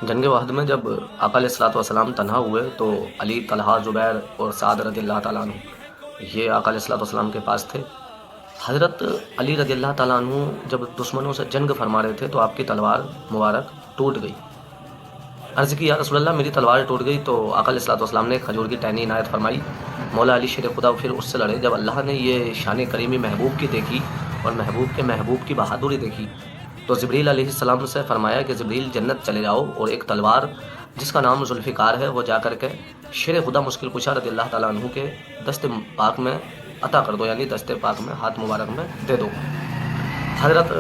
جنگ وحد میں جب آقا علیہ الصلوۃ والسلام تنہا ہوئے تو علی، طلحہ، زبیر اور سعد رضی اللہ تعالیٰ عنہ یہ آقا علیہ الصلوۃ والسلام کے پاس تھے۔ حضرت علی رضی اللہ تعالیٰ عنہ جب دشمنوں سے جنگ فرما رہے تھے تو آپ کی تلوار مبارک ٹوٹ گئی۔ عرض کی یا رسول اللہ میری تلوار ٹوٹ گئی، تو آقا علیہ الصلوۃ والسلام نے کھجور کی ٹہنی عنایت فرمائی، مولا علی شیر خدا پھر اس سے لڑے۔ جب اللہ نے یہ شان کریمی محبوب کی دیکھی اور محبوب کی بہادری دیکھی تو جبریل علیہ السلام سے فرمایا کہ جبریل جنت چلے جاؤ اور ایک تلوار جس کا نام ذوالفقار ہے وہ جا کر کے شیر خدا مشکل کشا رضی اللہ تعالیٰ عنہ کے دست پاک میں عطا کر دو، یعنی دست پاک میں ہاتھ مبارک میں دے دو۔ حضرت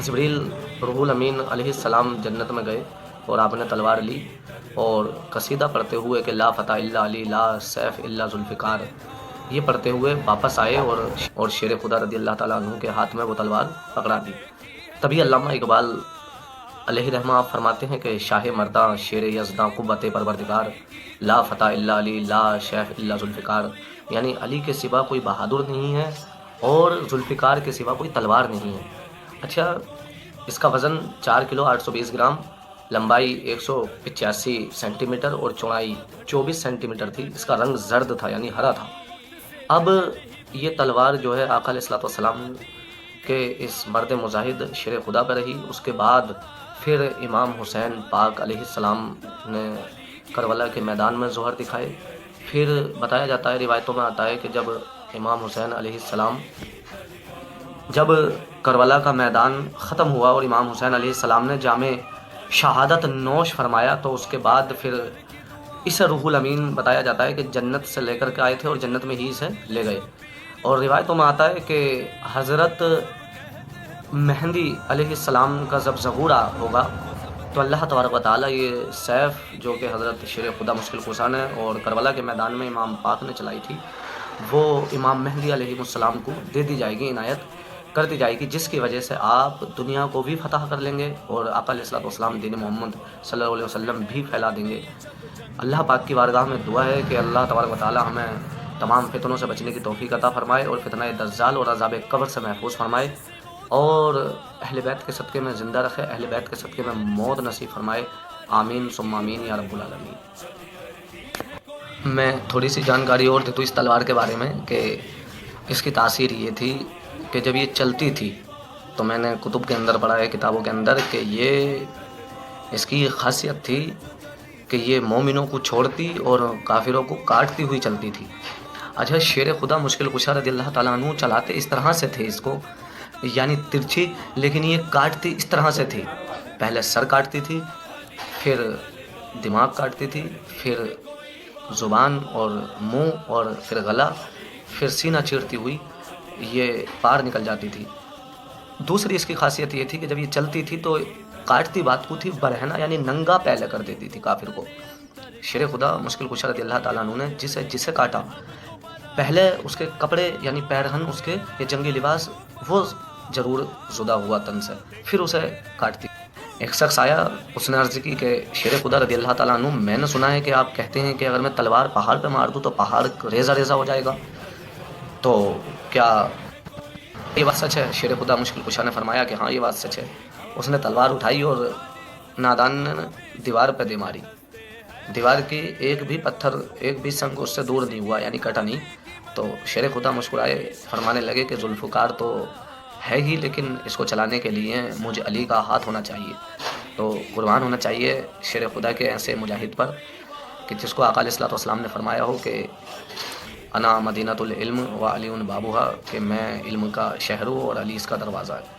جبریل روح الامین علیہ السلام جنت میں گئے اور آپ نے تلوار لی اور قصیدہ پڑھتے ہوئے کہ لا فتح الا علی لا سیف الا ذوالفقار، یہ پڑھتے ہوئے واپس آئے اور شیر خدا رضی اللہ تعالیٰ عنہ کے ہاتھ میں وہ تلوار پکڑا دی۔ تبھی علامہ اقبال علیہ رحمہ آپ فرماتے ہیں کہ شاہ مرداں شیر یزداں قوت پروردگار، لا فتح الا علی لا شیف الا ذوالفقار، یعنی علی کے سوا کوئی بہادر نہیں ہے اور ذوالفقار کے سوا کوئی تلوار نہیں ہے۔ اچھا، اس کا وزن 4 کلو 820 گرام، لمبائی 185 سینٹی میٹر اور چوڑائی 24 سینٹی میٹر تھی۔ اس کا رنگ زرد تھا یعنی ہرا تھا۔ اب یہ تلوار جو ہے آقا علیہ الصلوۃ والسلام کہ اس مرد مجاہد شیر خدا پہ رہی۔ اس کے بعد پھر امام حسین پاک علیہ السلام نے کربلا کے میدان میں ظہور دکھائے۔ پھر بتایا جاتا ہے، روایتوں میں آتا ہے کہ جب امام حسین علیہ السلام جب کربلا کا میدان ختم ہوا اور امام حسین علیہ السلام نے جامِ شہادت نوش فرمایا تو اس کے بعد پھر اسے روح الامین بتایا جاتا ہے کہ جنت سے لے کر کے آئے تھے اور جنت میں ہی اسے لے گئے۔ اور روایتوں میں آتا ہے کہ حضرت مہدی علیہ السلام کا جب ظہور ہوگا تو اللہ تبارک و تعالیٰ یہ سیف جو کہ حضرت شیر خدا مشکل کشا نے اور کربلا کے میدان میں امام پاک نے چلائی تھی وہ امام مہدی علیہ السلام کو دے دی جائے گی، عنایت کر دی جائے گی، جس کی وجہ سے آپ دنیا کو بھی فتح کر لیں گے اور آقا علیہ الصلوۃ والسلام دین محمد صلی اللہ علیہ وسلم بھی پھیلا دیں گے۔ اللہ پاک کی بارگاہ میں دعا ہے کہ اللہ تبارک و تعالیٰ ہمیں تمام فتنوں سے بچنے کی توفیق عطا فرمائے اور فتنہ دجال اور عذاب قبر سے محفوظ فرمائے اور اہل بیت کے صدقے میں زندہ رکھے، اہل بیت کے صدقے میں موت نصیب فرمائے، آمین ثم آمین یا رب العالمین۔ میں تھوڑی سی جانکاری اور دے دوں اس تلوار کے بارے میں کہ اس کی تاثیر یہ تھی کہ جب یہ چلتی تھی تو میں نے کتب کے اندر پڑھا ہے، کتابوں کے اندر، کہ یہ اس کی خاصیت تھی کہ یہ مومنوں کو چھوڑتی اور کافروں کو کاٹتی ہوئی چلتی تھی۔ اچھا، شیر خدا مشکل کشا رضی اللہ تعالیٰ عنہ چلاتے اس طرح سے تھے اس کو، یعنی ترچھی، لیکن یہ کاٹتی اس طرح سے تھی، پہلے سر کاٹتی تھی، پھر دماغ کاٹتی تھی، پھر زبان اور منہ اور پھر گلا، پھر سینہ چیرتی ہوئی یہ پار نکل جاتی تھی۔ دوسری اس کی خاصیت یہ تھی کہ جب یہ چلتی تھی تو کاٹتی بات کو تھی برہنہ، یعنی ننگا پہلے کر دیتی تھی کافر کو۔ شیر خدا مشکل کشا رضی اللہ تعالیٰ عنہ نے جسے کاٹا، پہلے اس کے کپڑے یعنی پیرہن اس کے یہ جنگی لباس وہ ضرور زدہ ہوا تن سے، پھر اسے کاٹتی۔ ایک شخص آیا، اس نے عرض کی کہ شیر خدا رضی اللہ تعالیٰ عنہ میں نے سنا ہے کہ آپ کہتے ہیں کہ اگر میں تلوار پہاڑ پہ مار دوں تو پہاڑ ریزہ ریزہ ہو جائے گا، تو کیا یہ بات سچ ہے؟ شیر خدا مشکل کشا نے فرمایا کہ ہاں یہ بات سچ ہے۔ اس نے تلوار اٹھائی اور نادان نے دیوار پہ دے ماری، دیوار کی ایک بھی پتھر ایک بھی سنگ اس سے دور نہیں ہوا، یعنی کٹا نہیں۔ تو شیر خدا مسکرائے، فرمانے لگے کہ ذوالفقار تو ہے ہی، لیکن اس کو چلانے کے لیے مجھے علی کا ہاتھ ہونا چاہیے، تو قربان ہونا چاہیے شیر خدا کے ایسے مجاہد پر کہ جس کو آقا علیہ الصلوۃ والسلام نے فرمایا ہو کہ انا مدینۃ العلم و علی بابوہا، کہ میں علم کا شہر ہوں اور علی اس کا دروازہ ہے۔